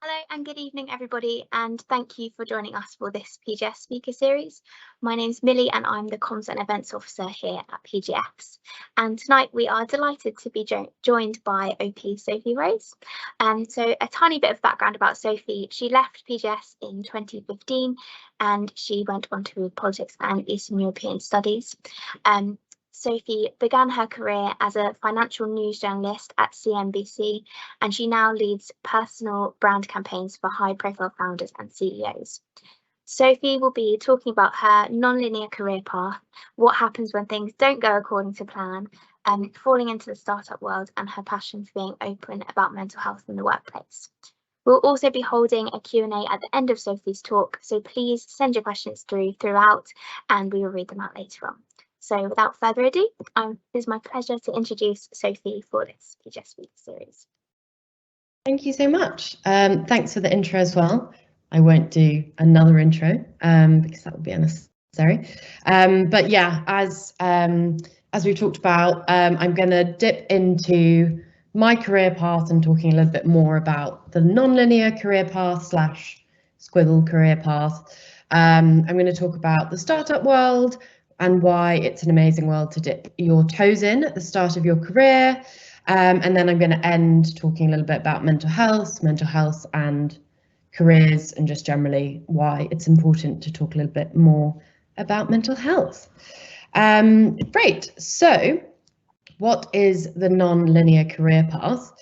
Hello and good evening, everybody, and thank you for joining us for this PGS speaker series. My name's Millie and I'm the Comms and Events Officer here at PGS. And tonight we are delighted to be joined by OP Sophie Rose. So a tiny bit of background about Sophie. She left PGS in 2015 and she went on to politics and Eastern European studies. Sophie began her career as a financial news journalist at CNBC, and she now leads personal brand campaigns for high-profile founders and CEOs. Sophie will be talking about her non-linear career path, what happens when things don't go according to plan, falling into the startup world, and her passion for being open about mental health in the workplace. We'll also be holding a Q&A at the end of Sophie's talk, so please send your questions throughout, and we will read them out later on. So without further ado, it is my pleasure to introduce Sophie for this PGS Week series. Thank you so much. Thanks for the intro as well. I won't do another intro because that would be unnecessary. But yeah, as we've talked about, I'm going to dip into my career path and talking a little bit more about the non-linear career path / squiggle career path. I'm going to talk about the startup world and why it's an amazing world to dip your toes in at the start of your career. And then I'm going to end talking a little bit about mental health and careers, and just generally why it's important to talk a little bit more about mental health. Great. So what is the non-linear career path?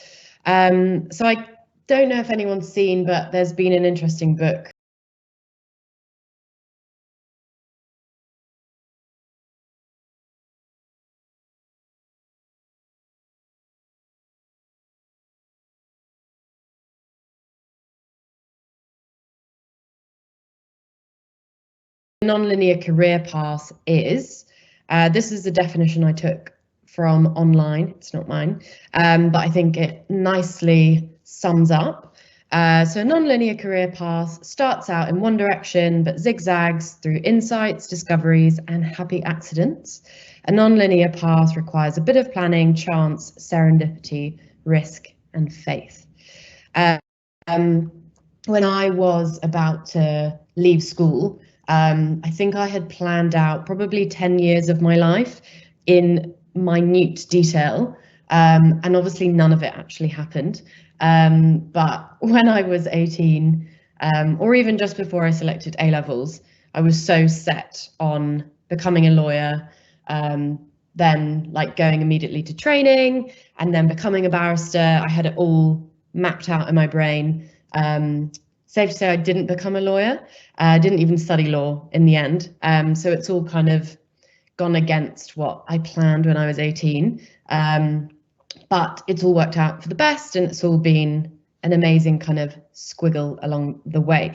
So I don't know if anyone's seen, but there's been an interesting book non-linear career path is. This is the definition I took from online, it's not mine, but I think it nicely sums up. So a non-linear career path starts out in one direction, but zigzags through insights, discoveries, and happy accidents. A non-linear path requires a bit of planning, chance, serendipity, risk, and faith. When I was about to leave school, I think I had planned out probably 10 years of my life in minute detail, and obviously none of it actually happened. But when I was 18, or even just before I selected A-levels, I was so set on becoming a lawyer, then like going immediately to training and then becoming a barrister. I had it all mapped out in my brain. Safe to say I didn't become a lawyer. I didn't even study law in the end. So it's all kind of gone against what I planned when I was 18. But it's all worked out for the best, and it's all been an amazing kind of squiggle along the way.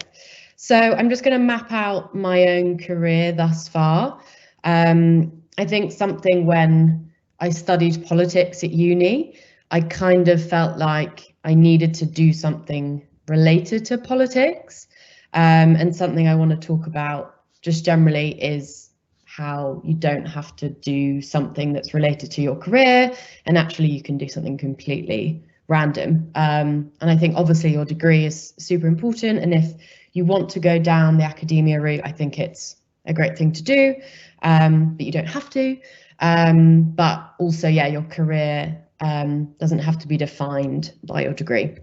So I'm just going to map out my own career thus far. I think something when I studied politics at uni, I kind of felt like I needed to do something related to politics, and something I want to talk about just generally is how you don't have to do something that's related to your career, and actually you can do something completely random. And I think obviously your degree is super important, and if you want to go down the academia route, I think it's a great thing to do, but you don't have to. But also, yeah, your career doesn't have to be defined by your degree.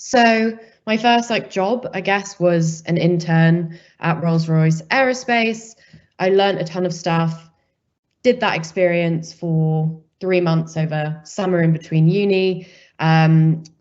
So my first job, I guess, was an intern at Rolls-Royce Aerospace. I learned a ton of stuff, did that experience for 3 months over summer in between uni,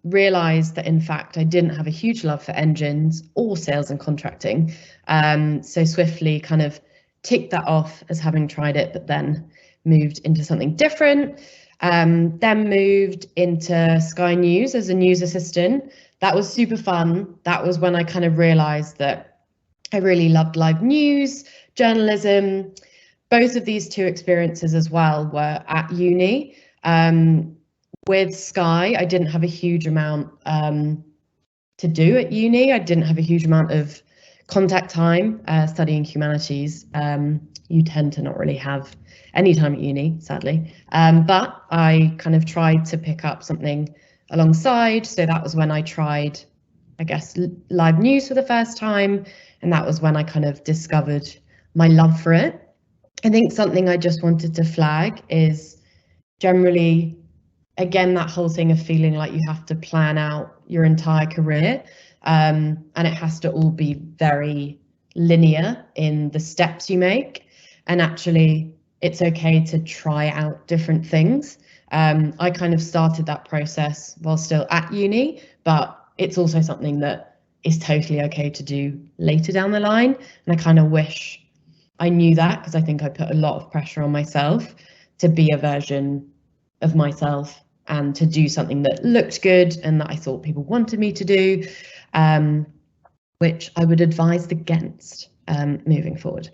realized that in fact I didn't have a huge love for engines or sales and contracting. So swiftly kind of ticked that off as having tried it, but then moved into something different. Then moved into Sky News as a news assistant. That was super fun. That was when I kind of realized that I really loved live news, journalism. Both of these two experiences as well were at uni. With Sky, I didn't have a huge amount to do at uni. I didn't have a huge amount of contact time studying humanities. You tend to not really have any time at uni, sadly. But I kind of tried to pick up something alongside. So that was when I tried I guess, live news for the first time. And that was when I kind of discovered my love for it. I think something I just wanted to flag is generally, again, that whole thing of feeling like you have to plan out your entire career, and it has to all be very linear in the steps you make. And actually, it's okay to try out different things. I kind of started that process while still at uni, but it's also something that is totally okay to do later down the line. And I kind of wish I knew that, because I think I put a lot of pressure on myself to be a version of myself and to do something that looked good and that I thought people wanted me to do, which I would advise against moving forward.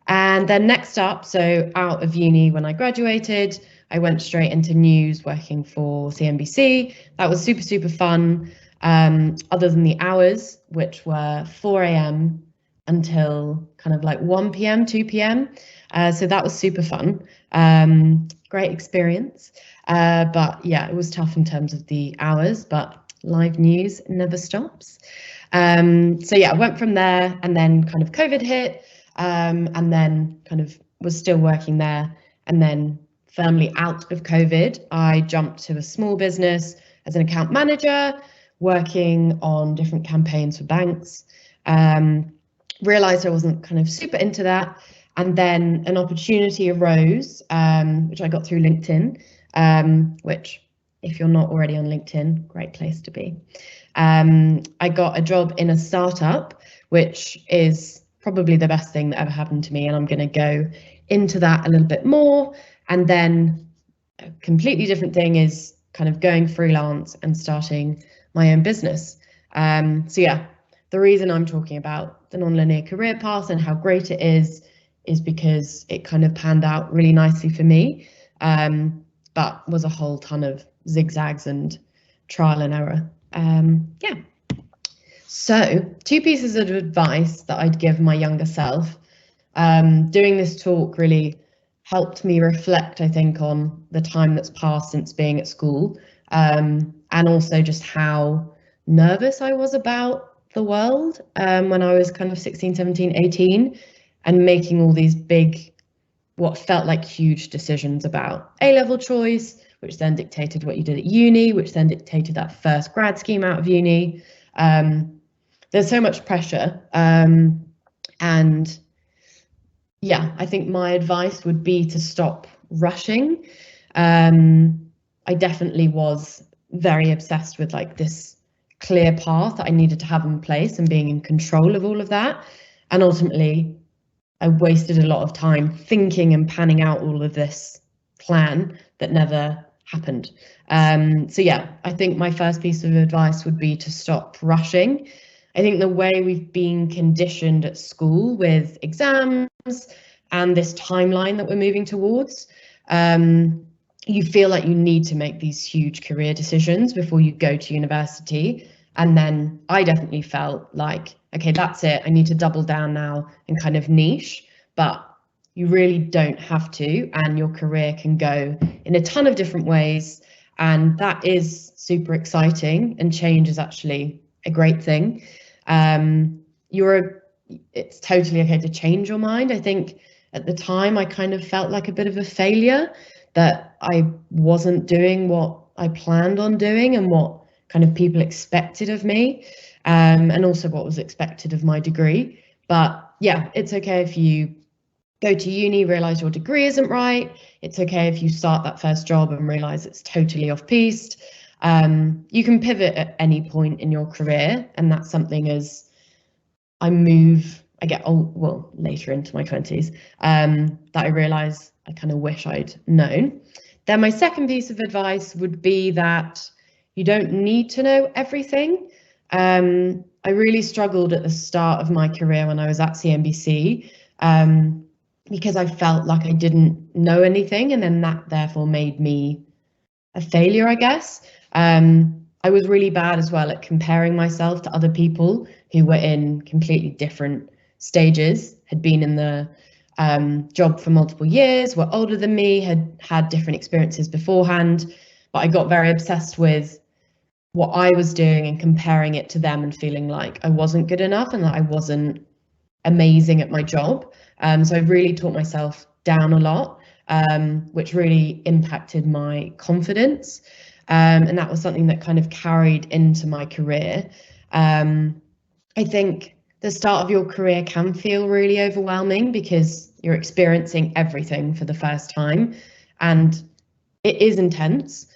And then next up, so out of uni when I graduated, I went straight into news working for CNBC. That was super, super fun, other than the hours, which were 4 a.m. until kind of like 1 p.m., 2 p.m. So that was super fun. Great experience. But yeah, it was tough in terms of the hours, but live news never stops. So yeah, I went from there, and then kind of COVID hit, and then kind of was still working there. And then firmly out of COVID, I jumped to a small business as an account manager, working on different campaigns for banks. Realized I wasn't kind of super into that. And then an opportunity arose, which I got through LinkedIn, which, if you're not already on LinkedIn, great place to be. I got a job in a startup, which is probably the best thing that ever happened to me. And I'm going to go into that a little bit more. And then a completely different thing is kind of going freelance and starting my own business. So yeah, the reason I'm talking about the non-linear career path and how great it is because it kind of panned out really nicely for me, but was a whole ton of zigzags and trial and error. Yeah. So 2 pieces of advice that I'd give my younger self. Doing this talk really helped me reflect, I think, on the time that's passed since being at school, and also just how nervous I was about the world when I was kind of 16, 17, 18, and making all these big, what felt like huge decisions about A-level choice, which then dictated what you did at uni, which then dictated that first grad scheme out of uni. There's so much pressure, and yeah, I think my advice would be to stop rushing. I definitely was very obsessed with like this clear path that I needed to have in place and being in control of all of that. And ultimately, I wasted a lot of time thinking and panning out all of this plan that never happened. So yeah, I think my first piece of advice would be to stop rushing. I think the way we've been conditioned at school with exams and this timeline that we're moving towards, you feel like you need to make these huge career decisions before you go to university. And then I definitely felt like, okay, that's it. I need to double down now and kind of niche, but you really don't have to, and your career can go in a ton of different ways. And that is super exciting, and change is actually a great thing. It's totally okay to change your mind. I think at the time I kind of felt like a bit of a failure, that I wasn't doing what I planned on doing and what kind of people expected of me, and also what was expected of my degree. But yeah, it's okay if you go to uni, realize your degree isn't right. It's okay if you start that first job and realize it's totally off-piste. You can pivot at any point in your career, and that's something as I get old, well, later into my 20s, that I realize I kind of wish I'd known. Then my second piece of advice would be that you don't need to know everything. I really struggled at the start of my career when I was at CNBC, because I felt like I didn't know anything, and then that therefore made me a failure, I guess. I was really bad as well at comparing myself to other people who were in completely different stages, had been in the job for multiple years, were older than me, had had different experiences beforehand. But I got very obsessed with what I was doing and comparing it to them and feeling like I wasn't good enough and that I wasn't amazing at my job. So I really taught myself down a lot, which really impacted my confidence. And that was something that kind of carried into my career. I think the start of your career can feel really overwhelming because you're experiencing everything for the first time, and it is intense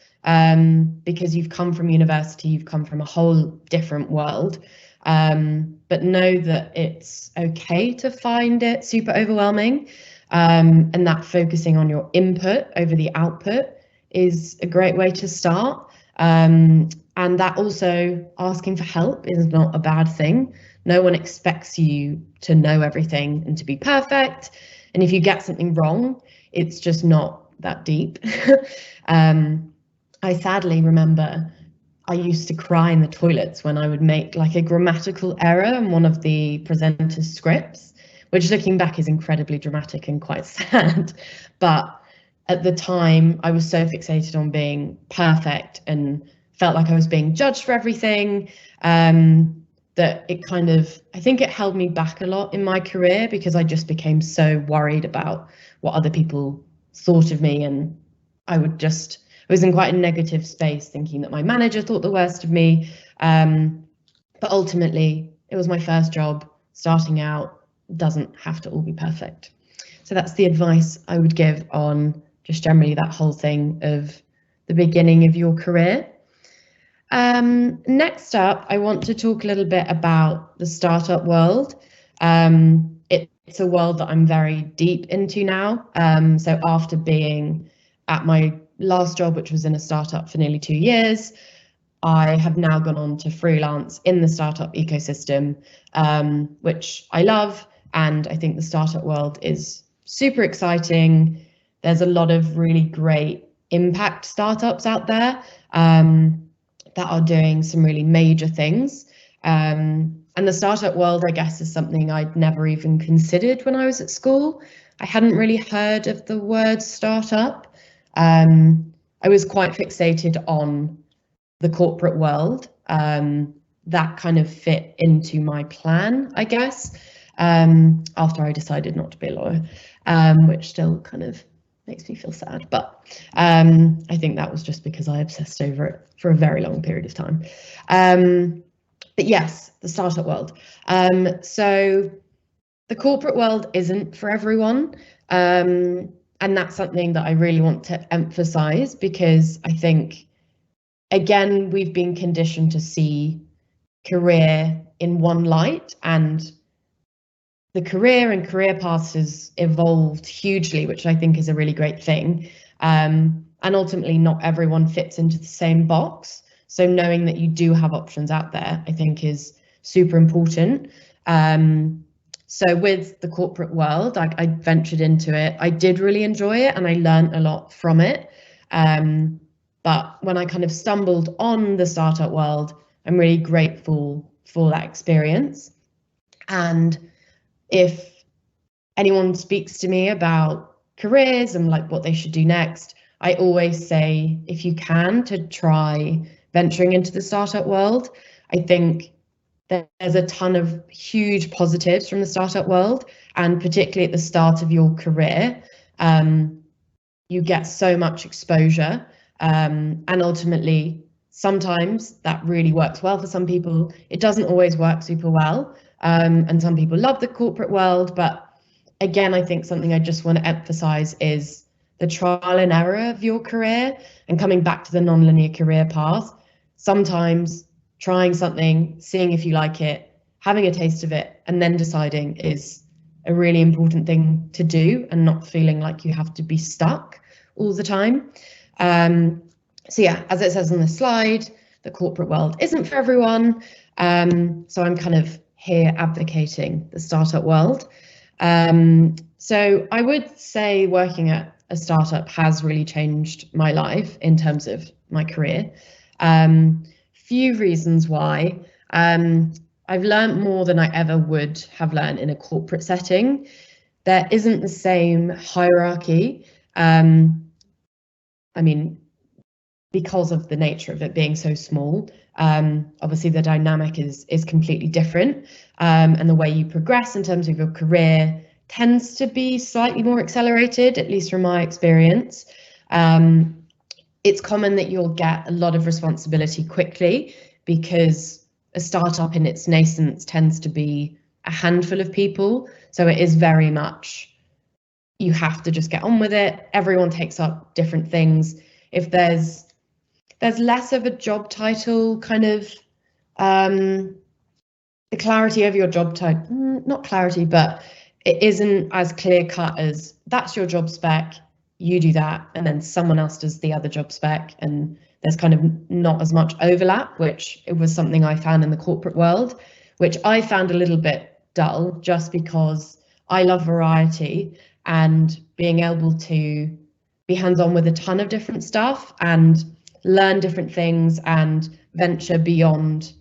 because you've come from university, you've come from a whole different world. But know that it's okay to find it super overwhelming, and that focusing on your input over the output is a great way to start. And that also asking for help is not a bad thing. No one expects you to know everything and to be perfect. And if you get something wrong, it's just not that deep. I sadly remember I used to cry in the toilets when I would make like a grammatical error in one of the presenter's scripts, which looking back is incredibly dramatic and quite sad. But at the time, I was so fixated on being perfect and felt like I was being judged for everything, that it kind of, I think it held me back a lot in my career because I just became so worried about what other people thought of me. And I was in quite a negative space thinking that my manager thought the worst of me. But ultimately, it was my first job. Starting out doesn't have to all be perfect. So that's the advice I would give on just generally that whole thing of the beginning of your career. Next up, I want to talk a little bit about the startup world. It's a world that I'm very deep into now. So after being at my last job, which was in a startup for nearly 2 years, I have now gone on to freelance in the startup ecosystem, which I love. And I think the startup world is super exciting. There's a lot of really great impact startups out there that are doing some really major things. And the startup world, I guess, is something I'd never even considered when I was at school. I hadn't really heard of the word startup. I was quite fixated on the corporate world. That kind of fit into my plan, I guess, after I decided not to be a lawyer, which still kind of makes me feel sad. But I think that was just because I obsessed over it for a very long period of time. But yes, the startup world. So the corporate world isn't for everyone. And that's something that I really want to emphasize because I think, again, we've been conditioned to see career in one light, and the career and career paths has evolved hugely, which I think is a really great thing. And ultimately, not everyone fits into the same box. So knowing that you do have options out there, I think is super important. So with the corporate world, I ventured into it. I did really enjoy it and I learned a lot from it. But when I kind of stumbled on the startup world, I'm really grateful for that experience. And if anyone speaks to me about careers and like what they should do next, I always say, if you can, to try venturing into the startup world. I think there's a ton of huge positives from the startup world, and particularly at the start of your career, you get so much exposure, and ultimately, sometimes that really works well for some people. It doesn't always work super well, and some people love the corporate world. But again, I think something I just want to emphasize is the trial and error of your career, and coming back to the non-linear career path. Sometimes trying something, seeing if you like it, having a taste of it, and then deciding is a really important thing to do, and not feeling like you have to be stuck all the time. So yeah, as it says on the slide, the corporate world isn't for everyone. So I'm kind of here advocating the startup world. So I would say working at a startup has really changed my life in terms of my career. Few reasons why. I've learned more than I ever would have learned in a corporate setting. There isn't the same hierarchy. I mean, because of the nature of it being so small, Obviously the dynamic is completely different, and the way you progress in terms of your career tends to be slightly more accelerated, at least from my experience. It's common that you'll get a lot of responsibility quickly because a startup in its nascence tends to be a handful of people. So it is very much, you have to just get on with it. Everyone takes up different things. If there's less of a job title kind of, the clarity of your job title, not clarity, but it isn't as clear cut as that's your job spec, you do that, and then someone else does the other job spec, and there's kind of not as much overlap, which it was something I found in the corporate world, which I found a little bit dull just because I love variety and being able to be hands-on with a ton of different stuff and learn different things and venture beyond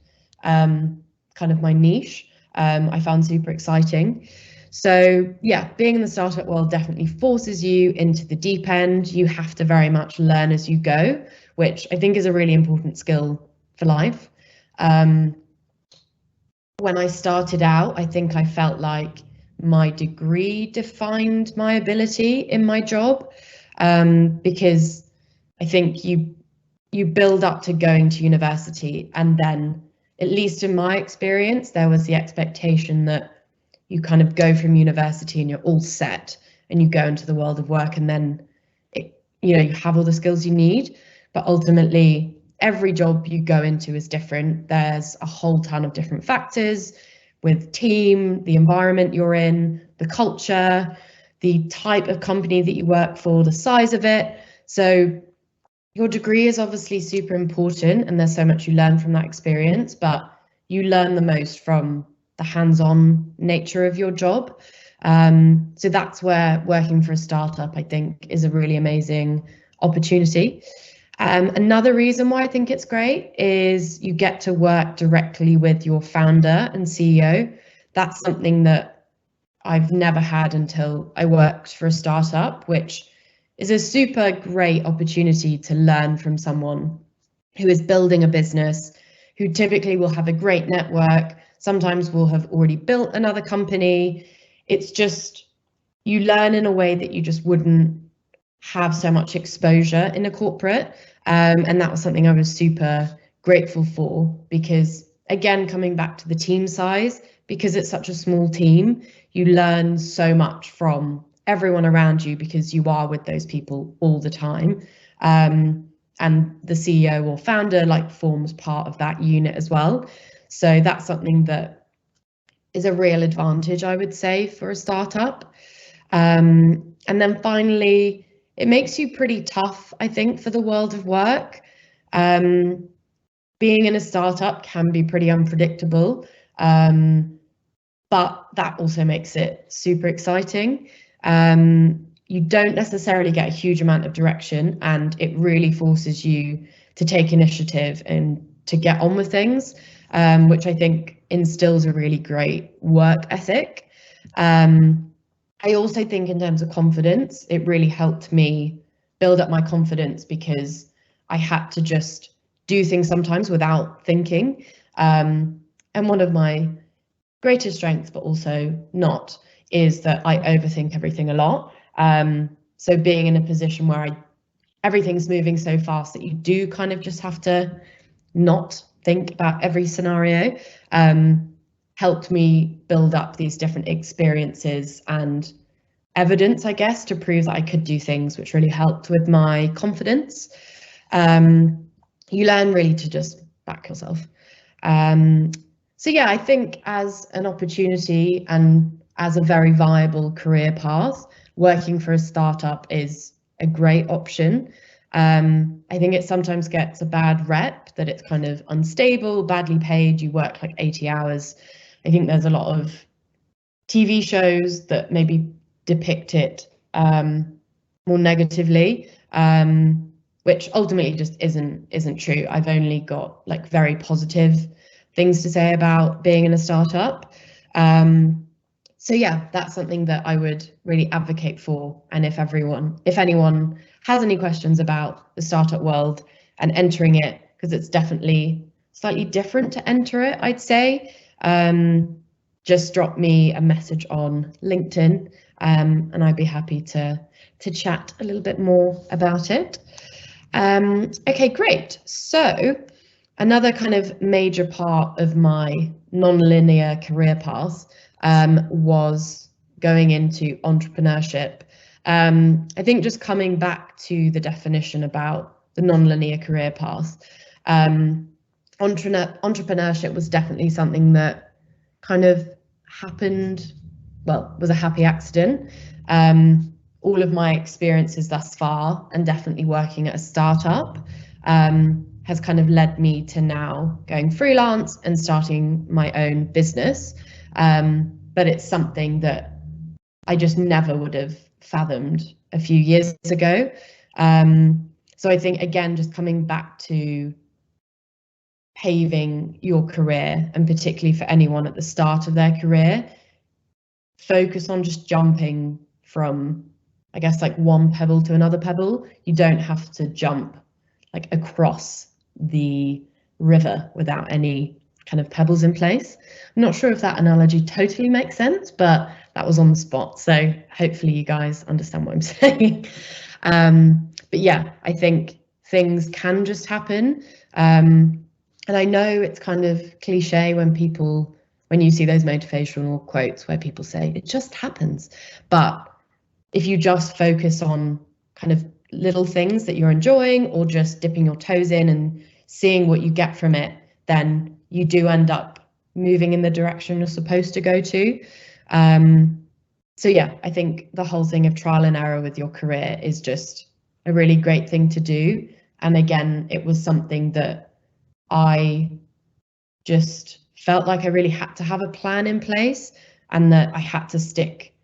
kind of my niche. I found super exciting. So yeah, being in the startup world definitely forces you into the deep end. You have to very much learn as you go, which I think is a really important skill for life. When I started out, I think I felt like my degree defined my ability in my job, because I think you build up to going to university, and then, at least in my experience, there was the expectation that you kind of go from university and you're all set and you go into the world of work, and then you have all the skills you need. But ultimately, every job you go into is different. There's a whole ton of different factors with team, the environment you're in, the culture, the type of company that you work for, the size of it. So your degree is obviously super important, and there's so much you learn from that experience, but you learn the most from the hands-on nature of your job. So that's where working for a startup, I think, is a really amazing opportunity. Another reason why I think it's great is you get to work directly with your founder and CEO. That's something that I've never had until I worked for a startup, which is a super great opportunity to learn from someone who is building a business, who typically will have a great network, sometimes will have already built another company. It's just, you learn in a way that you just wouldn't have so much exposure in a corporate. And that was something I was super grateful for, because again, coming back to the team size, because it's such a small team, you learn so much from everyone around you because you are with those people all the time. And the CEO or founder forms part of that unit as well. So that's something that is a real advantage, I would say, for a startup. And then finally, it makes you pretty tough, I think, for the world of work. Being in a startup can be pretty unpredictable, but that also makes it super exciting. You don't necessarily get a huge amount of direction, and it really forces you to take initiative and to get on with things, which I think instills a really great work ethic. I also think in terms of confidence, it really helped me build up my confidence because I had to just do things sometimes without thinking. And one of my greatest strengths, but also not, is that I overthink everything a lot. So being in a position where everything's moving so fast that you do kind of just have to not think about every scenario, helped me build up these different experiences and evidence, I guess, to prove that I could do things, which really helped with my confidence. You learn really to just back yourself. So yeah, I think as an opportunity and as a very viable career path, working for a startup is a great option. I think it sometimes gets a bad rep that it's kind of unstable, badly paid, you work 80 hours. I think there's a lot of TV shows that maybe depict it more negatively, which ultimately just isn't true. I've only got very positive things to say about being in a startup. So yeah, that's something that I would really advocate for. And if anyone has any questions about the startup world and entering it, because it's definitely slightly different to enter it, I'd say, just drop me a message on LinkedIn, and I'd be happy to chat a little bit more about it. Okay, great. So another kind of major part of my non-linear career path was going into entrepreneurship. I think just coming back to the definition about the non-linear career path, entrepreneurship was definitely something that kind of happened, well, was a happy accident. All of my experiences thus far, and definitely working at a startup, has kind of led me to now going freelance and starting my own business. But it's something that I just never would have fathomed a few years ago. So I think, again, just coming back to paving your career, and particularly for anyone at the start of their career, focus on just jumping from, I guess, like one pebble to another pebble. You don't have to jump like across the river without any kind of pebbles in place. I'm not sure if that analogy totally makes sense, but that was on the spot. So hopefully you guys understand what I'm saying. But yeah, I think things can just happen. And I know it's kind of cliche when you see those motivational quotes where people say it just happens. But if you just focus on kind of little things that you're enjoying, or just dipping your toes in and seeing what you get from it, then you do end up moving in the direction you're supposed to go to. So yeah, I think the whole thing of trial and error with your career is just a really great thing to do. And again, it was something that I just felt like I really had to have a plan in place, and that I had to stick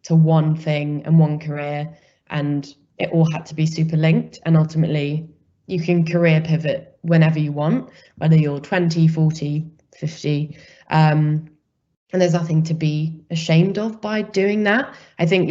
to one thing and one career, and it all had to be super linked. And ultimately, you can career pivot whenever you want, whether you're 20, 40, 50. And there's nothing to be ashamed of by doing that. I think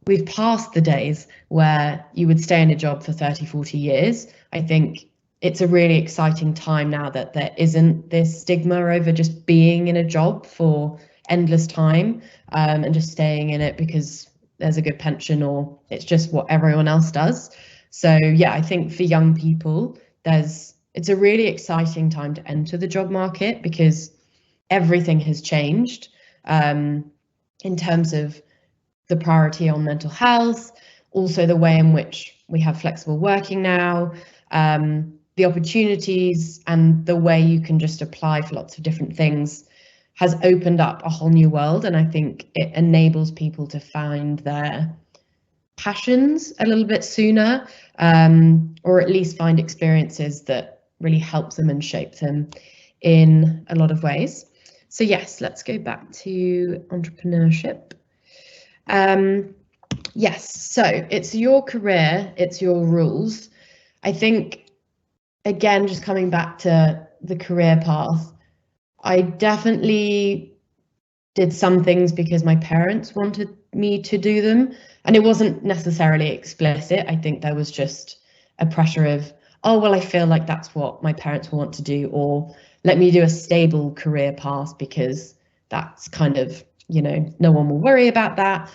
we've passed the days where you would stay in a job for 30, 40 years. I think it's a really exciting time now that there isn't this stigma over just being in a job for endless time, and just staying in it because there's a good pension, or it's just what everyone else does. So yeah, I think for young people, it's a really exciting time to enter the job market, because everything has changed in terms of the priority on mental health, also the way in which we have flexible working now, the opportunities and the way you can just apply for lots of different things has opened up a whole new world. And I think it enables people to find their passions a little bit sooner, or at least find experiences that really help them and shape them in a lot of ways. So yes, let's go back to entrepreneurship. Yes, so it's your career, it's your rules. I think, again, just coming back to the career path, I definitely did some things because my parents wanted me to do them, and it wasn't necessarily explicit. I think there was just a pressure of, oh, well, I feel like that's what my parents want to do, or let me do a stable career path because that's kind of, no one will worry about that.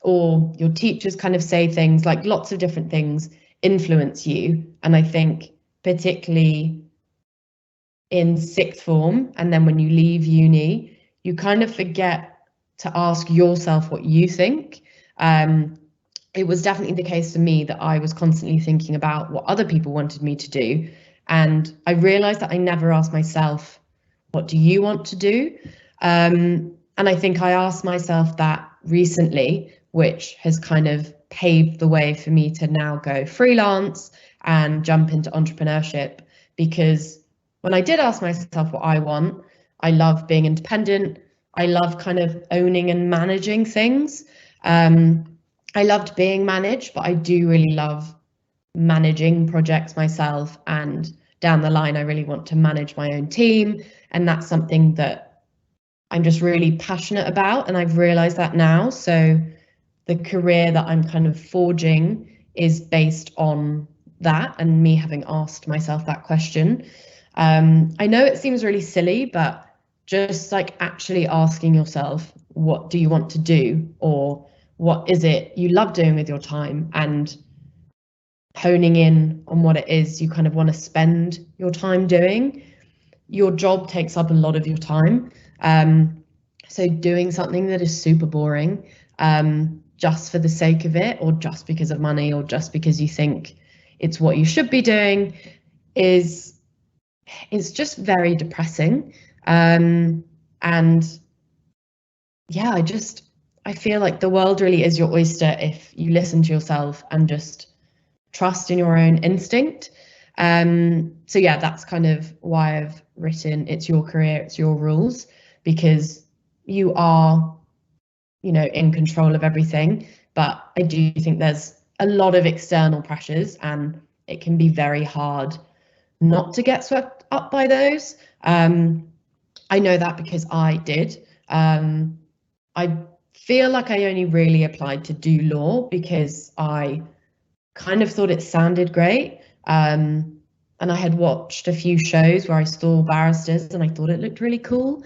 Or your teachers kind of say things, like lots of different things influence you. And I think particularly in sixth form, and then when you leave uni, you kind of forget to ask yourself what you think. It was definitely the case for me that I was constantly thinking about what other people wanted me to do. And I realized that I never asked myself, what do you want to do? And I think I asked myself that recently, which has kind of paved the way for me to now go freelance and jump into entrepreneurship. Because when I did ask myself what I want, I love being independent. I love kind of owning and managing things. I loved being managed, but I do really love managing projects myself. And down the line, I really want to manage my own team. And that's something that I'm just really passionate about. And I've realized that now. So the career that I'm kind of forging is based on that and me having asked myself that question. I know it seems really silly, but just like actually asking yourself, what do you want to do, or what is it you love doing with your time, and honing in on what it is you kind of want to spend your time doing. Your job takes up a lot of your time. So doing something that is super boring, just for the sake of it, or just because of money, or just because you think it's what you should be doing, is just very depressing. And yeah, I feel like the world really is your oyster if you listen to yourself and just trust in your own instinct. So yeah, that's kind of why I've written It's Your Career, It's Your Rules, because you are, in control of everything. But I do think there's a lot of external pressures, and it can be very hard not to get swept up by those. I know that because I did. I feel like I only really applied to do law because I kind of thought it sounded great. And I had watched a few shows where I saw barristers and I thought it looked really cool.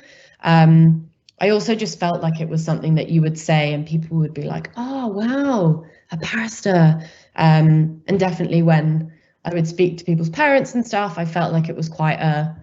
I also just felt like it was something that you would say and people would be like, oh, wow, a barrister. And definitely when I would speak to people's parents and stuff, I felt like it was quite a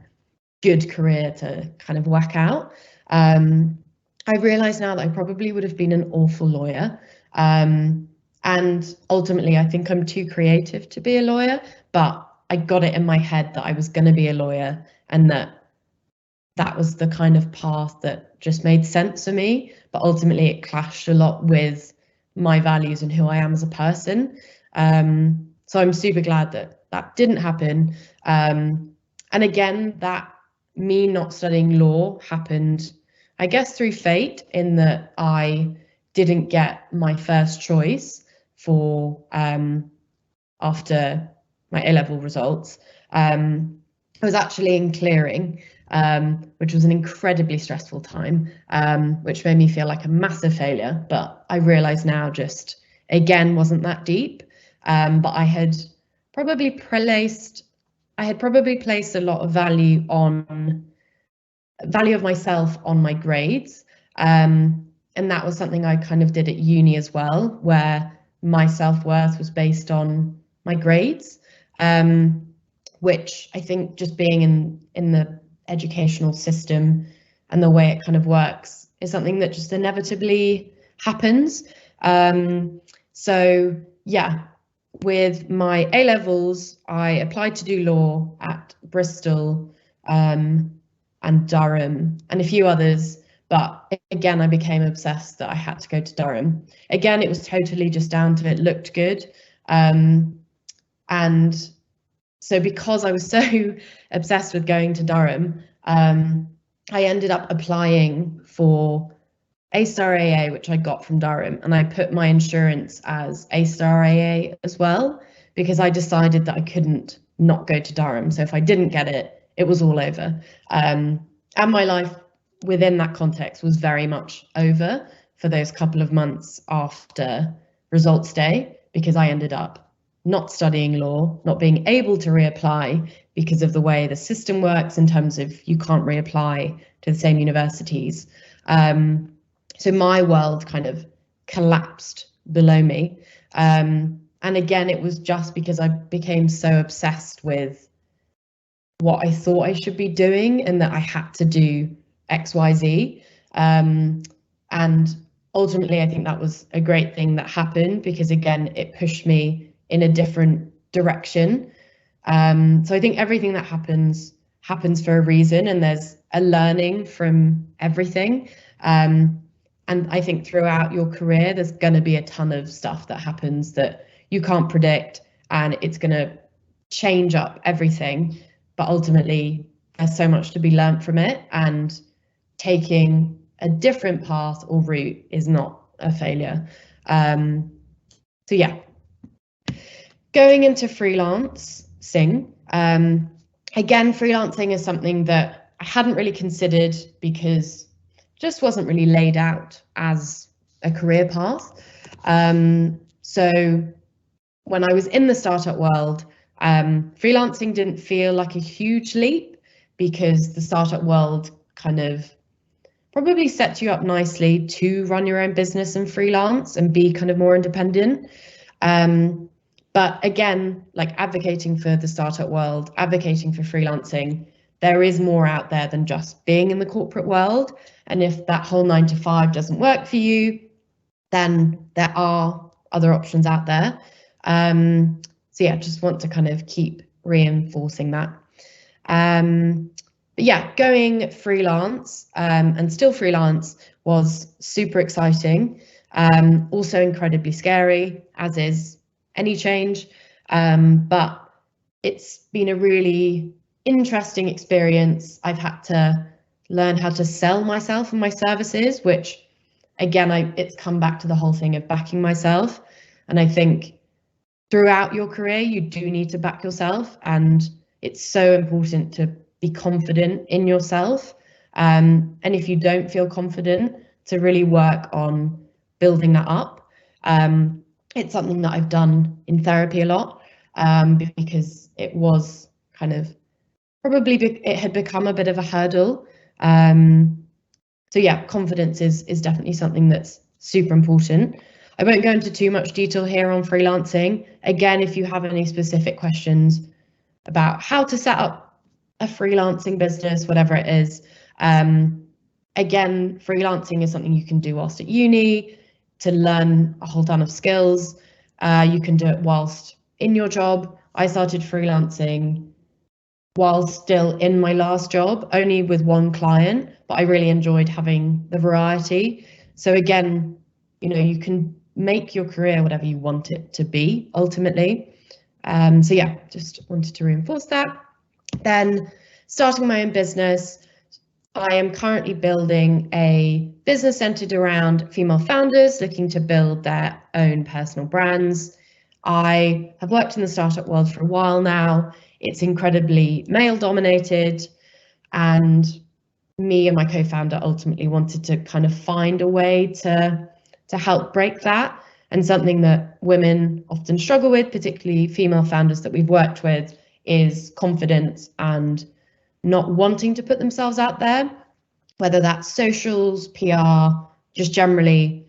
good career to kind of whack out. I realise now that I probably would have been an awful lawyer. And ultimately, I think I'm too creative to be a lawyer, but I got it in my head that I was going to be a lawyer, and that was the kind of path that just made sense for me. But ultimately, it clashed a lot with my values and who I am as a person. So I'm super glad that that didn't happen. And again, that me not studying law happened, I guess, through fate, in that I didn't get my first choice for after my A-level results. I was actually in clearing, which was an incredibly stressful time, which made me feel like a massive failure. But I realise now, just again, wasn't that deep. But I had probably placed a lot of value of myself on my grades. And that was something I kind of did at uni as well, where my self-worth was based on my grades, which I think, just being in the educational system and the way it kind of works, is something that just inevitably happens. So yeah, with my A-levels, I applied to do law at Bristol, and Durham and a few others. But again, I became obsessed that I had to go to Durham. Again, it was totally just down to it looked good. And so because I was so obsessed with going to Durham, I ended up applying for A-star AA, which I got from Durham. And I put my insurance as A-star AA as well, because I decided that I couldn't not go to Durham. So if I didn't get it, it was all over. And my life within that context was very much over for those couple of months after results day, because I ended up not studying law, not being able to reapply because of the way the system works in terms of you can't reapply to the same universities. So my world kind of collapsed below me. And again, it was just because I became so obsessed with what I thought I should be doing and that I had to do XYZ. And ultimately, I think that was a great thing that happened, because again, it pushed me in a different direction. So I think everything that happens for a reason, and there's a learning from everything. And I think throughout your career, there's going to be a ton of stuff that happens that you can't predict, and it's going to change up everything. But ultimately, there's so much to be learned from it, and taking a different path or route is not a failure. So yeah, going into freelancing. Again, freelancing is something that I hadn't really considered because it just wasn't really laid out as a career path. So when I was in the startup world, Freelancing didn't feel like a huge leap because the startup world kind of probably sets you up nicely to run your own business and freelance and be kind of more independent. But again, like advocating for the startup world, advocating for freelancing, there is more out there than just being in the corporate world. And if that whole 9 to 5 doesn't work for you, then there are other options out there. So yeah, just want to kind of keep reinforcing that. But yeah, going freelance and still freelance was super exciting. Also incredibly scary, as is any change. But it's been a really interesting experience. I've had to learn how to sell myself and my services, which again, it's come back to the whole thing of backing myself. And I think throughout your career, you do need to back yourself. And it's so important to be confident in yourself. And if you don't feel confident, to really work on building that up. It's something that I've done in therapy a lot, because it was kind of it had become a bit of a hurdle. So yeah, confidence is definitely something that's super important. I won't go into too much detail here on freelancing. Again, if you have any specific questions about how to set up a freelancing business, whatever it is, again, freelancing is something you can do whilst at uni to learn a whole ton of skills. You can do it whilst in your job. I started freelancing while still in my last job, only with one client, but I really enjoyed having the variety. So again, you know, you can make your career whatever you want it to be ultimately. So yeah, just wanted to reinforce that. Then starting my own business, I am currently building a business centered around female founders looking to build their own personal brands. I have worked in the startup world for a while now. It's incredibly male dominated, and me and my co-founder ultimately wanted to kind of find a way to help break that. And something that women often struggle with, particularly female founders that we've worked with, is confidence and not wanting to put themselves out there, whether that's socials, PR, just generally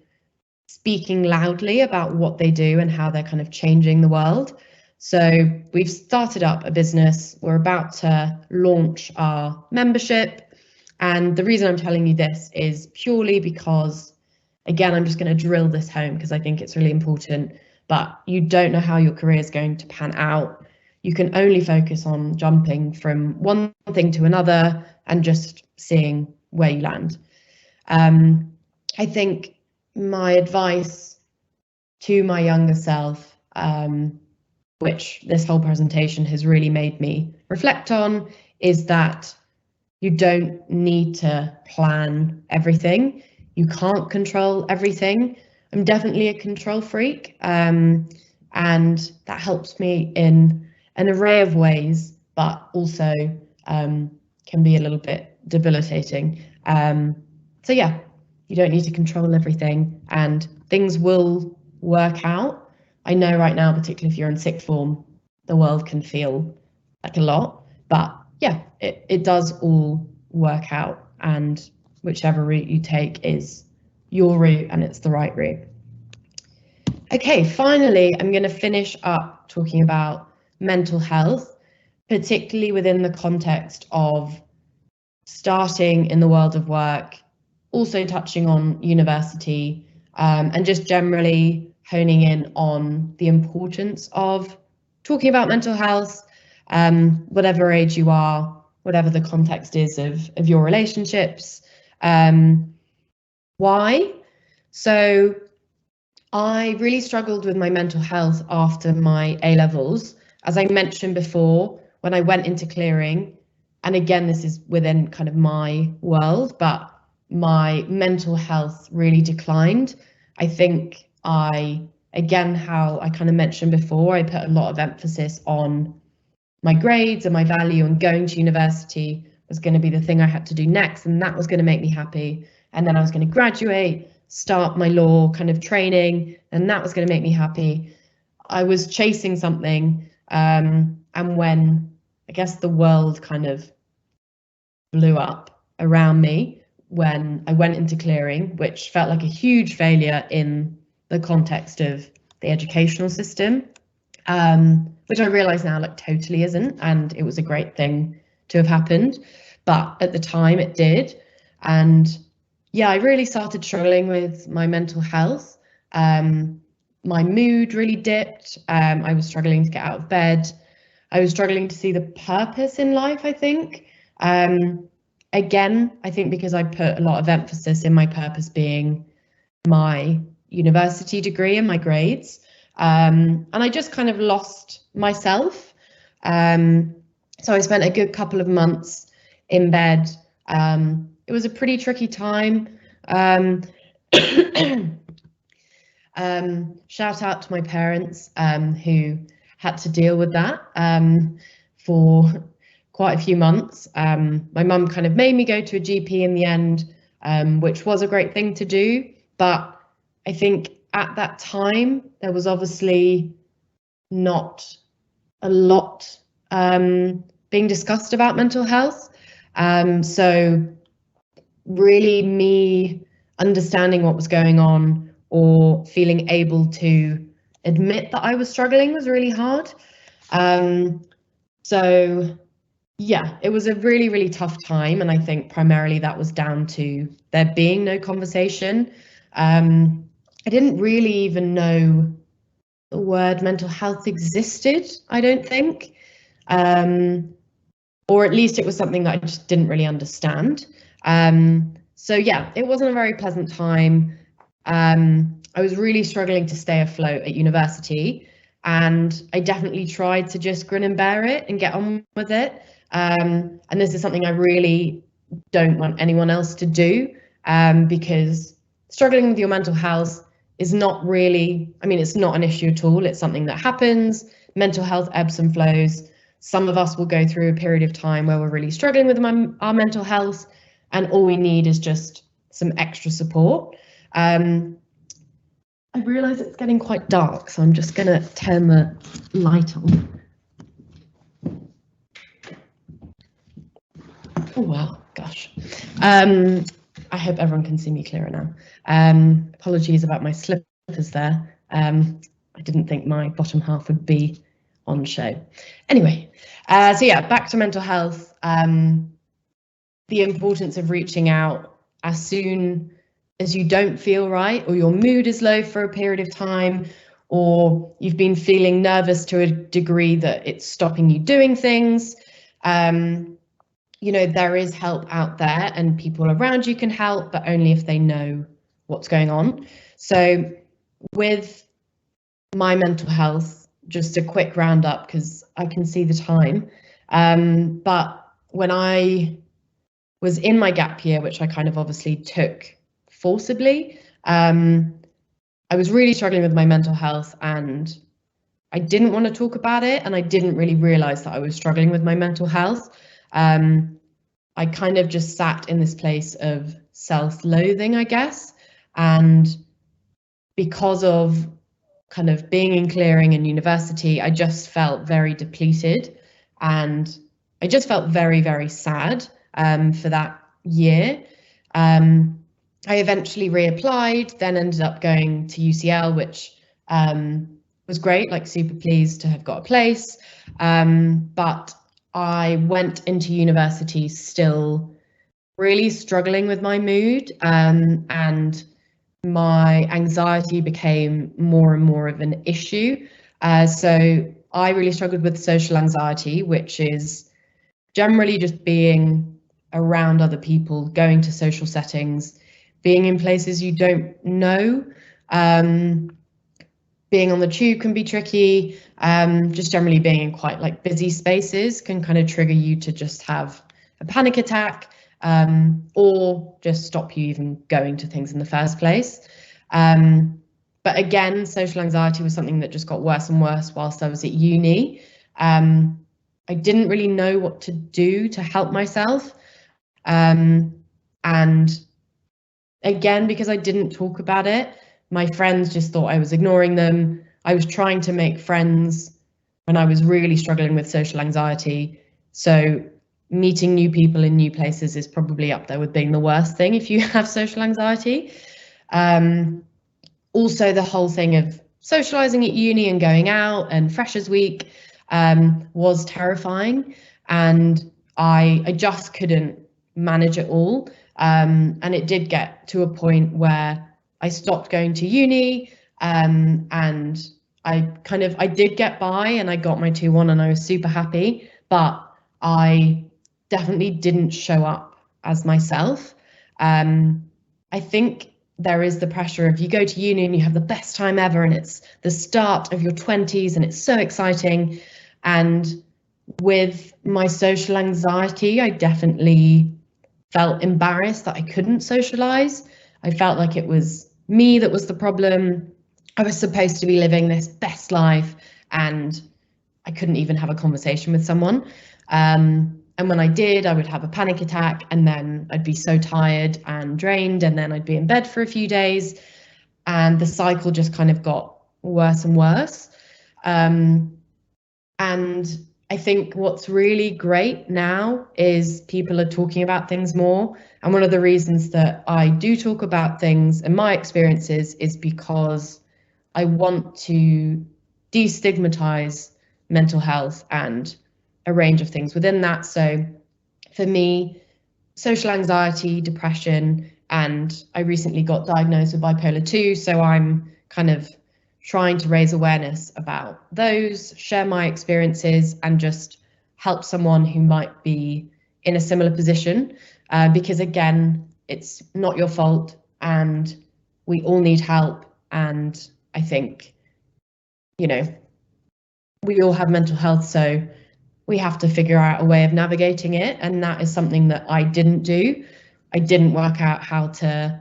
speaking loudly about what they do and how they're kind of changing the world. So we've started up a business. We're about to launch our membership. And the reason I'm telling you this is purely because, again, I'm just going to drill this home because I think it's really important, but you don't know how your career is going to pan out. You can only focus on jumping from one thing to another and just seeing where you land. I think my advice to my younger self, which this whole presentation has really made me reflect on, is that you don't need to plan everything. You can't control everything. I'm definitely a control freak, and that helps me in an array of ways, but also can be a little bit debilitating. So yeah, you don't need to control everything and things will work out. I know right now, particularly if you're in sixth form, the world can feel like a lot, but yeah, it does all work out, and whichever route you take is your route and it's the right route. Okay, finally, I'm going to finish up talking about mental health, particularly within the context of starting in the world of work, also touching on university, and just generally honing in on the importance of talking about mental health, whatever age you are, whatever the context is of your relationships. Why? So I really struggled with my mental health after my A-levels. As I mentioned before, when I went into clearing, and again, this is within kind of my world, but my mental health really declined. I think again, how I kind of mentioned before, I put a lot of emphasis on my grades and my value, and going to university was going to be the thing I had to do next, and that was going to make me happy. And then I was going to graduate, start my law kind of training, and that was going to make me happy. I was chasing something, and when I guess the world kind of blew up around me, when I went into clearing, which felt like a huge failure in the context of the educational system, which I realise now like totally isn't, and it was a great thing to have happened, but at the time it did. And yeah, I really started struggling with my mental health. My mood really dipped. I was struggling to get out of bed. I was struggling to see the purpose in life, I think. Again, I think because I put a lot of emphasis in my purpose being my university degree and my grades. And I just kind of lost myself. So I spent a good couple of months in bed. It was a pretty tricky time. Shout out to my parents who had to deal with that for quite a few months. My mum kind of made me go to a GP in the end, which was a great thing to do. But I think at that time, there was obviously not a lot being discussed about mental health. So really me understanding what was going on or feeling able to admit that I was struggling was really hard. So yeah, it was a really, really tough time. And I think primarily that was down to there being no conversation. I didn't really even know the word mental health existed, I don't think. Or at least it was something that I just didn't really understand. So yeah, it wasn't a very pleasant time. I was really struggling to stay afloat at university, and I definitely tried to just grin and bear it and get on with it. And this is something I really don't want anyone else to do, because struggling with your mental health is not really, I mean, it's not an issue at all. It's something that happens. Mental health ebbs and flows. Some of us will go through a period of time where we're really struggling with our mental health, and all we need is just some extra support. I realise it's getting quite dark, so I'm just going to turn the light on. Oh, wow, gosh. I hope everyone can see me clearer now. Apologies about my slippers there. I didn't think my bottom half would be on show. Anyway, so yeah, back to mental health. The importance of reaching out as soon as you don't feel right, or your mood is low for a period of time, or you've been feeling nervous to a degree that it's stopping you doing things. You know, there is help out there and people around you can help, but only if they know what's going on. So with my mental health, just a quick roundup because I can see the time. But when I was in my gap year, which I kind of obviously took forcibly, I was really struggling with my mental health, and I didn't want to talk about it, and I didn't really realize that I was struggling with my mental health. I kind of just sat in this place of self-loathing, I guess, and because of kind of being in clearing and university, I just felt very depleted, and I just felt very, very sad for that year. I eventually reapplied, then ended up going to UCL, which was great, like super pleased to have got a place. But I went into university still really struggling with my mood, and my anxiety became more and more of an issue. So I really struggled with social anxiety, which is generally just being around other people, going to social settings, being in places you don't know. Being on the tube can be tricky. Just generally being in quite like busy spaces can kind of trigger you to just have a panic attack, or just stop you even going to things in the first place. But again, social anxiety was something that just got worse and worse whilst I was at uni. I didn't really know what to do to help myself. And again, because I didn't talk about it, my friends just thought I was ignoring them. I was trying to make friends when I was really struggling with social anxiety. So meeting new people in new places is probably up there with being the worst thing if you have social anxiety. Also, the whole thing of socializing at uni and going out and Freshers Week was terrifying, and I just couldn't manage it all. And it did get to a point where I stopped going to uni, and I did get by and I got my 2-1 and I was super happy, but I definitely didn't show up as myself. I think there is the pressure of you go to uni and you have the best time ever and it's the start of your 20s and it's so exciting. And with my social anxiety, I definitely felt embarrassed that I couldn't socialize. I felt like it was me that was the problem. I was supposed to be living this best life and I couldn't even have a conversation with someone. And when I did, I would have a panic attack and then I'd be so tired and drained and then I'd be in bed for a few days and the cycle just kind of got worse and worse. And I think what's really great now is people are talking about things more. And one of the reasons that I do talk about things and my experiences is because I want to destigmatize mental health and a range of things within that. So for me, social anxiety, depression, and I recently got diagnosed with bipolar 2. So I'm kind of trying to raise awareness about those, share my experiences, and just help someone who might be in a similar position. Because again, it's not your fault and we all need help. And I think, we all have mental health, so we have to figure out a way of navigating it. And that is something that I didn't do. I didn't work out how to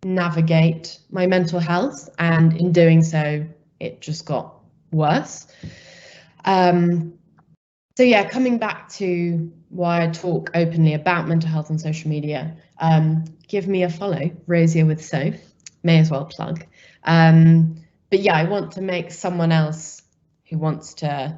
navigate my mental health. And in doing so, it just got worse. So yeah, coming back to why I talk openly about mental health on social media, give me a follow, Rosier with Soph, may as well plug. But yeah, I want to make someone else who wants to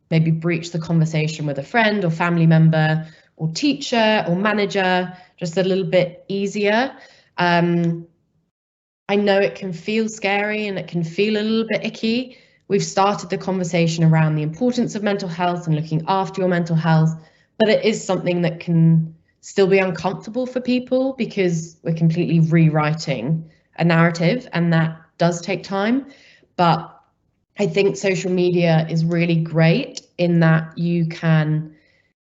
maybe breach the conversation with a friend or family member or teacher or manager just a little bit easier. I know it can feel scary and it can feel a little bit icky. We've started the conversation around the importance of mental health and looking after your mental health, but it is something that can still be uncomfortable for people because we're completely rewriting a narrative and that does take time. But I think social media is really great in that you can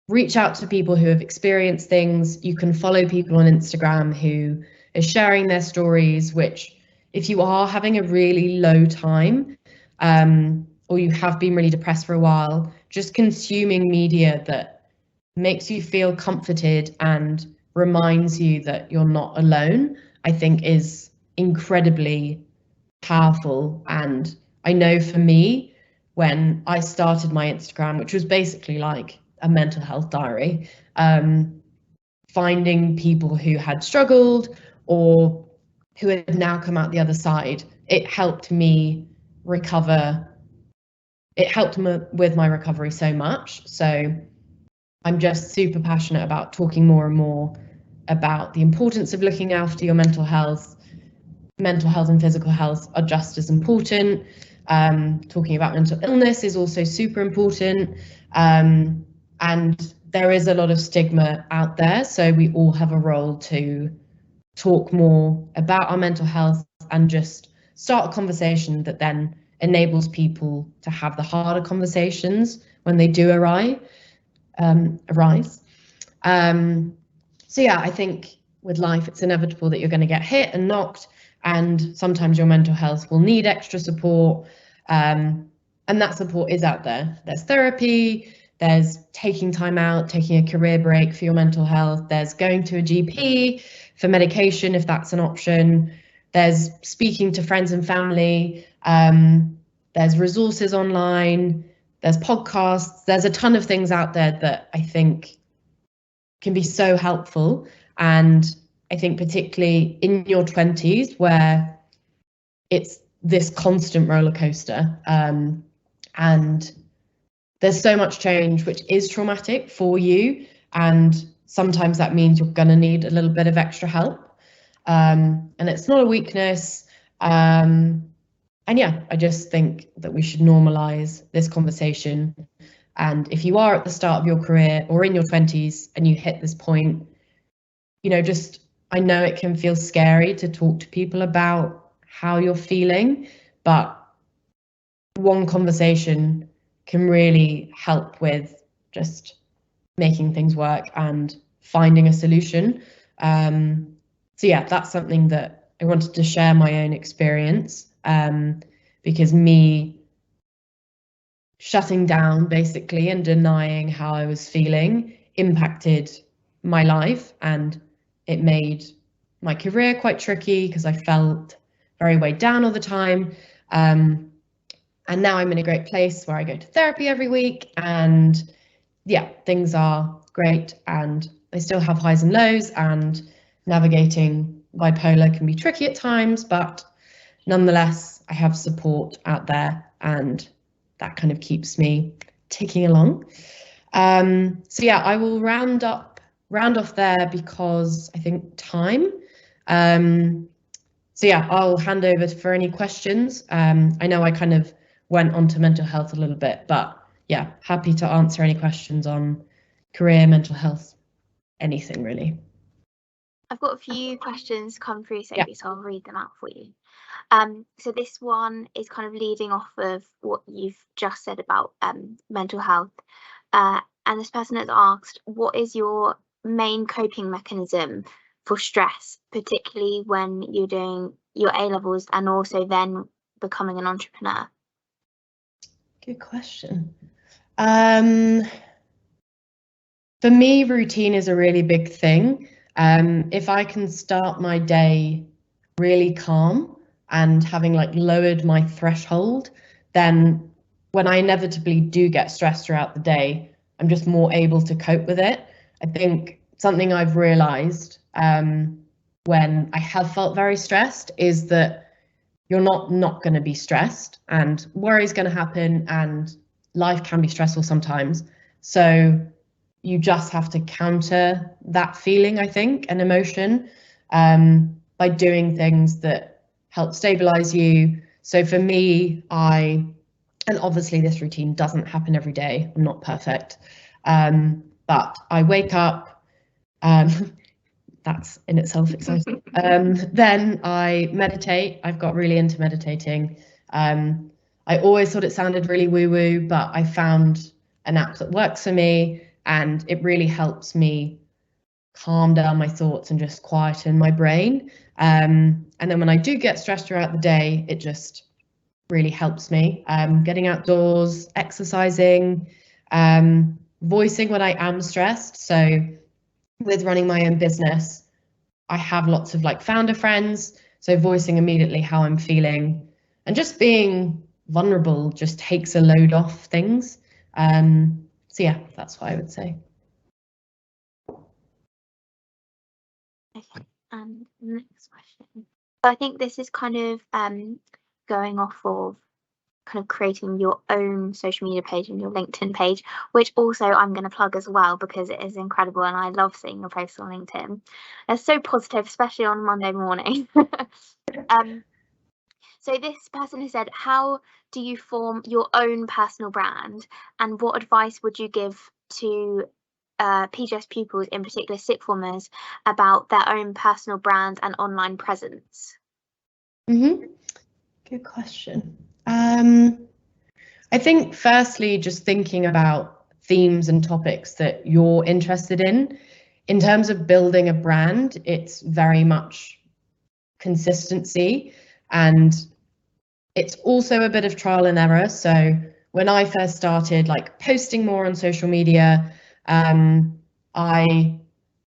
reach out to people who have experienced things. You can follow people on Instagram who are sharing their stories, which if you are having a really low time, or you have been really depressed for a while, just consuming media that makes you feel comforted and reminds you that you're not alone, I think is incredibly powerful. And I know for me, when I started my Instagram, which was basically like a mental health diary, finding people who had struggled or who had now come out the other side, it helped me recover. It helped me with my recovery so much. So I'm just super passionate about talking more and more about the importance of looking after your mental health. Mental health and physical health are just as important. Talking about mental illness is also super important. And there is a lot of stigma out there. So we all have a role to talk more about our mental health and just start a conversation that then enables people to have the harder conversations when they do arise. So yeah, I think with life, it's inevitable that you're going to get hit and knocked, and sometimes your mental health will need extra support. And that support is out there. There's therapy, there's taking time out, taking a career break for your mental health, there's going to a GP for medication if that's an option, there's speaking to friends and family, there's resources online, there's podcasts, there's a ton of things out there that I think can be so helpful. And I think particularly in your 20s where it's this constant roller coaster, and there's so much change which is traumatic for you, and sometimes that means you're going to need a little bit of extra help. And it's not a weakness. And yeah, I just think that we should normalize this conversation. And if you are at the start of your career or in your 20s and you hit this point, you know, just, I know it can feel scary to talk to people about how you're feeling, but one conversation can really help with just making things work and finding a solution. So yeah, that's something that I wanted to share my own experience, because me shutting down basically and denying how I was feeling impacted my life, and it made my career quite tricky because I felt very weighed down all the time. And now I'm in a great place where I go to therapy every week, and yeah, things are great, and I still have highs and lows, and navigating bipolar can be tricky at times, but nonetheless, I have support out there, and that kind of keeps me ticking along. So yeah, I will round off there because I think time. So yeah, I'll hand over for any questions. I know I kind of went on to mental health a little bit, but yeah, happy to answer any questions on career, mental health, anything really. I've got a few questions come through, Sophie, Yeah. so I'll read them out for you. So this one is kind of leading off of what you've just said about mental health. And this person has asked, what is your main coping mechanism for stress, particularly when you're doing your A-levels and also then becoming an entrepreneur? Good question. For me, routine is a really big thing. If I can start my day really calm and having like lowered my threshold, then when I inevitably do get stressed throughout the day, I'm just more able to cope with it. I think something I've realized when I have felt very stressed is that you're not going to be stressed, and worry is going to happen, and life can be stressful sometimes. So you just have to counter that feeling, I think, and emotion, by doing things that help stabilize you. So for me, and obviously this routine doesn't happen every day, I'm not perfect, but I wake up, that's in itself exciting. Then I meditate. I've got really into meditating. I always thought it sounded really woo-woo, but I found an app that works for me, and it really helps me calm down my thoughts and just quieten my brain. And then when I do get stressed throughout the day, it just really helps me. Getting outdoors, exercising, voicing when I am stressed. So with running my own business, I have lots of like founder friends, so voicing immediately how I'm feeling and just being vulnerable just takes a load off things. So yeah, that's what I would say. Okay, and next question. So I think this is kind of going off of kind of creating your own social media page and your LinkedIn page, which also I'm going to plug as well because it is incredible and I love seeing your posts on LinkedIn. It's so positive, especially on Monday morning. So this person has said, how do you form your own personal brand, and what advice would you give to PGS pupils, in particular sixth formers, about their own personal brand and online presence? Good question. I think firstly, just thinking about themes and topics that you're interested in. In terms of building a brand, it's very much consistency, and it's also a bit of trial and error. So when I first started like posting more on social media, I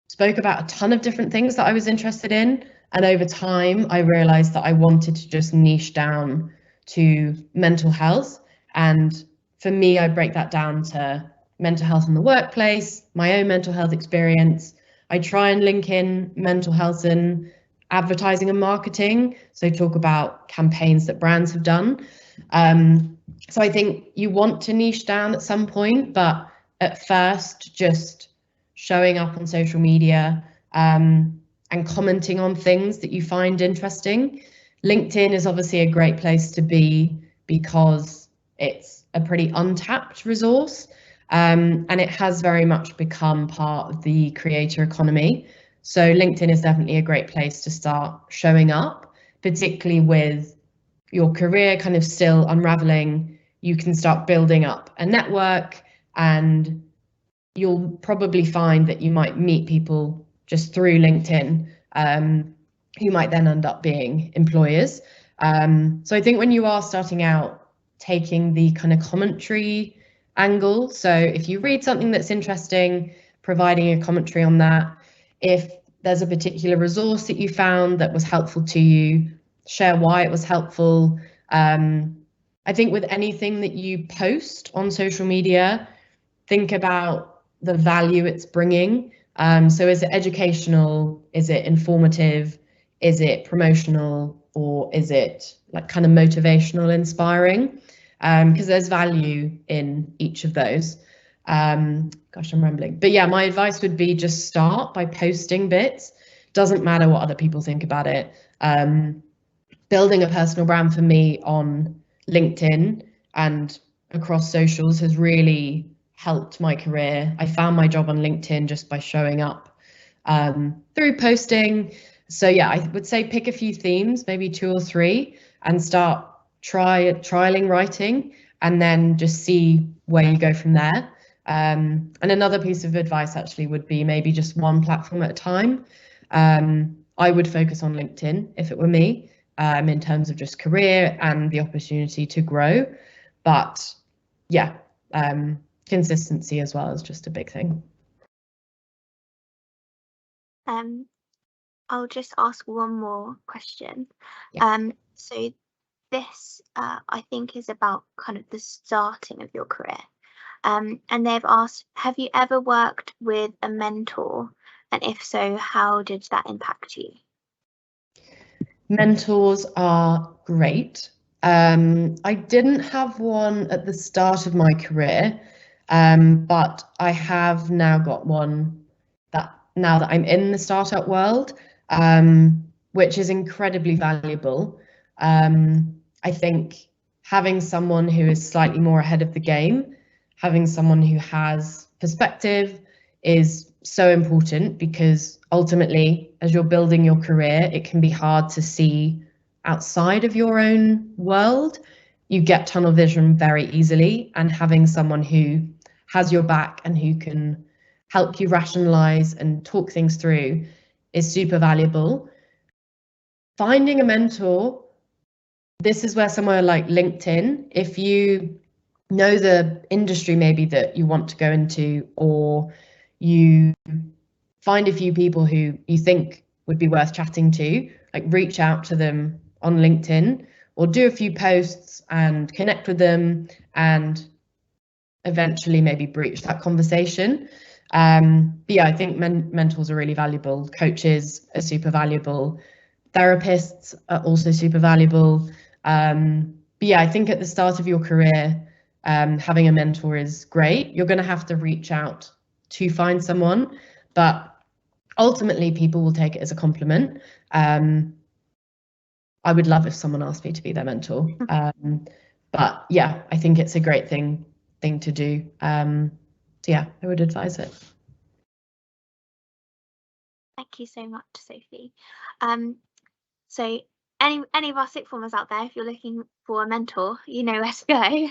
spoke about a ton of different things that I was interested in. And over time, I realized that I wanted to just niche down to mental health. And for me, I break that down to mental health in the workplace, my own mental health experience. I try and link in mental health and advertising and marketing. So talk about campaigns that brands have done. So I think you want to niche down at some point, but at first, just showing up on social media and commenting on things that you find interesting. LinkedIn is obviously a great place to be because it's a pretty untapped resource, and it has very much become part of the creator economy. So LinkedIn is definitely a great place to start showing up, particularly with your career kind of still unraveling. You can start building up a network, and you'll probably find that you might meet people just through LinkedIn who might then end up being employers. So I think when you are starting out, taking the kind of commentary angle. So if you read something that's interesting, providing a commentary on that. If there's a particular resource that you found that was helpful to you, share why it was helpful. I think with anything that you post on social media, think about the value it's bringing. So is it educational? Is it informative? Is it promotional? Or is it like kind of motivational, inspiring? Because there's value in each of those. Gosh, I'm rambling. But yeah, my advice would be just start by posting bits. Doesn't matter what other people think about it. Building a personal brand for me on LinkedIn and across socials has really helped my career. I found my job on LinkedIn just by showing up through posting. So yeah, I would say pick a few themes, maybe 2 or 3, and start trialing writing, and then just see where you go from there. And another piece of advice actually would be maybe just one platform at a time. I would focus on LinkedIn if it were me, in terms of just career and the opportunity to grow. But yeah, consistency as well is just a big thing. I'll just ask one more question. Yeah. So this, I think, is about kind of the starting of your career. And they've asked, have you ever worked with a mentor? And if so, how did that impact you? Mentors are great. I didn't have one at the start of my career, but I have now got one that now that I'm in the startup world, which is incredibly valuable. I think having someone who is slightly more ahead of the game, having someone who has perspective is so important, because ultimately, as you're building your career, it can be hard to see outside of your own world. You get tunnel vision very easily, and having someone who has your back and who can help you rationalize and talk things through is super valuable. Finding a mentor, this is where somewhere like LinkedIn, if you know the industry maybe that you want to go into, or you find a few people who you think would be worth chatting to, like reach out to them on LinkedIn or do a few posts and connect with them, and eventually maybe breach that conversation. But yeah, I think mentors are really valuable. Coaches are super valuable. Therapists are also super valuable. But yeah, I think at the start of your career, having a mentor is great. You're going to have to reach out to find someone, but ultimately people will take it as a compliment. I would love if someone asked me to be their mentor. But yeah, I think it's a great thing to do. So yeah, I would advise it. Thank you so much, Sophie. So any of our sixth formers out there, if you're looking for a mentor, you know where to go.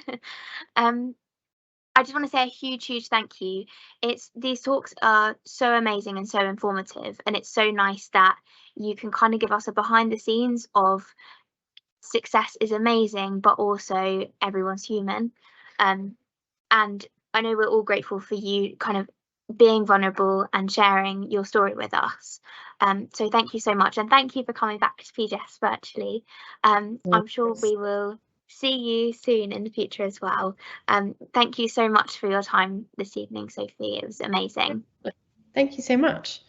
I just want to say a huge thank you. These talks are so amazing and so informative, and it's so nice that you can kind of give us a behind the scenes of success is amazing, but also everyone's human. And I know we're all grateful for you kind of being vulnerable and sharing your story with us. So thank you so much, and thank you for coming back to PGS virtually. I'm sure we will see you soon in the future as well. Thank you so much for your time this evening, Sophie. It was amazing. Thank you so much.